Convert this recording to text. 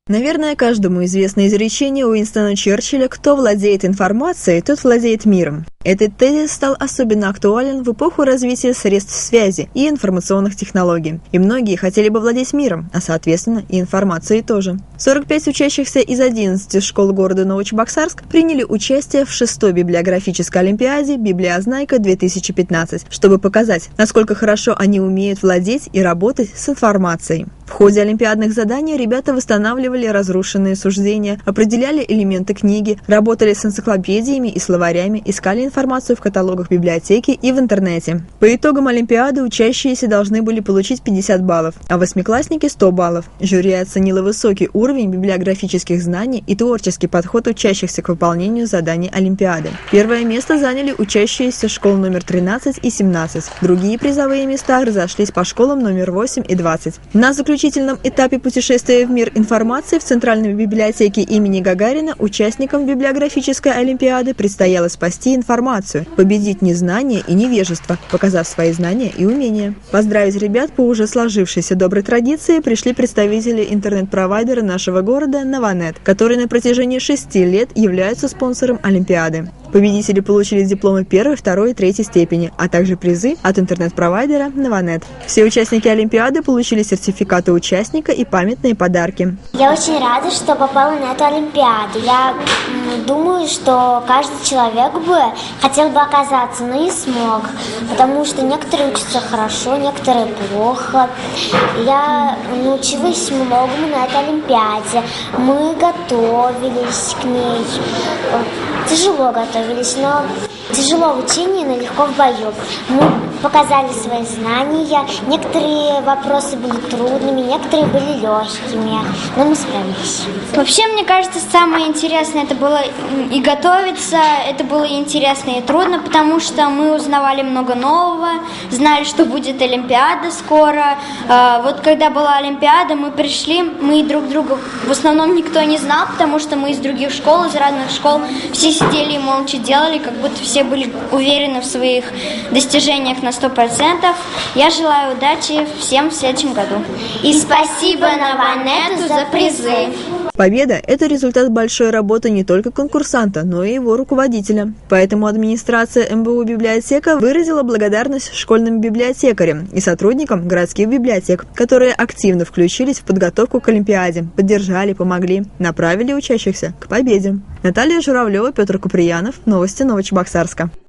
Наверное, каждому известно изречение Уинстона Черчилля «Кто владеет информацией, тот владеет миром». Этот тезис стал особенно актуален в эпоху развития средств связи и информационных технологий. И многие хотели бы владеть миром, а соответственно и информацией тоже. 45 учащихся из 11 школ города Новочебоксарск приняли участие в 6-й библиографической олимпиаде «Библиознайка-2015», чтобы показать, насколько хорошо они умеют владеть и работать с информацией. В ходе олимпиадных заданий ребята восстанавливали разрушенные суждения, определяли элементы книги, работали с энциклопедиями и словарями, искали информацию в каталогах библиотеки и в интернете. По итогам олимпиады учащиеся должны были получить 50 баллов, а восьмиклассники – 100 баллов. Жюри оценило высокий уровень библиографических знаний и творческий подход учащихся к выполнению заданий олимпиады. Первое место заняли учащиеся школ номер 13 и 17. Другие призовые места разошлись по школам номер 8 и 20. На заключительном этапе путешествия в мир информации в Центральной библиотеке имени Гагарина участникам библиографической олимпиады предстояло спасти информацию, победить незнание и невежество, показав свои знания и умения. Поздравить ребят по уже сложившейся доброй традиции пришли представители интернет-провайдера нашего города Нованет, который на протяжении 6 лет является спонсором олимпиады. Победители получили дипломы 1, 2 и 3 степени, а также призы от интернет-провайдера Нованет. Все участники олимпиады получили сертификаты участника и памятные подарки. Я очень рада, что попала на эту олимпиаду. Я думаю, что каждый человек бы хотел бы оказаться, но не смог, потому что некоторые учатся хорошо, некоторые плохо. Я научилась многому на этой олимпиаде. Мы готовились к ней. Тяжело готовились, но тяжело в учении, но легко в бою. Мы показали свои знания. Некоторые вопросы были трудными, некоторые были легкими, но мы справились. Вообще, мне кажется, самое интересное это было и готовиться, это было и интересно, и трудно, потому что мы узнавали много нового, знали, что будет олимпиада скоро. Вот когда была олимпиада, мы пришли, мы друг друга в основном никто не знал, потому что мы из других школ, из разных школ, все сидели и молча делали, как будто все были уверены в своих достижениях на 100%. Я желаю удачи всем в следующем году. И спасибо Нованету за призы. Победа – это результат большой работы не только конкурсанта, но и его руководителя. Поэтому администрация МБУ «Библиотека» выразила благодарность школьным библиотекарям и сотрудникам городских библиотек, которые активно включились в подготовку к олимпиаде, поддержали, помогли, направили учащихся к победе. Наталья Журавлева, Петр Куприянов. Новости Новочебоксарска.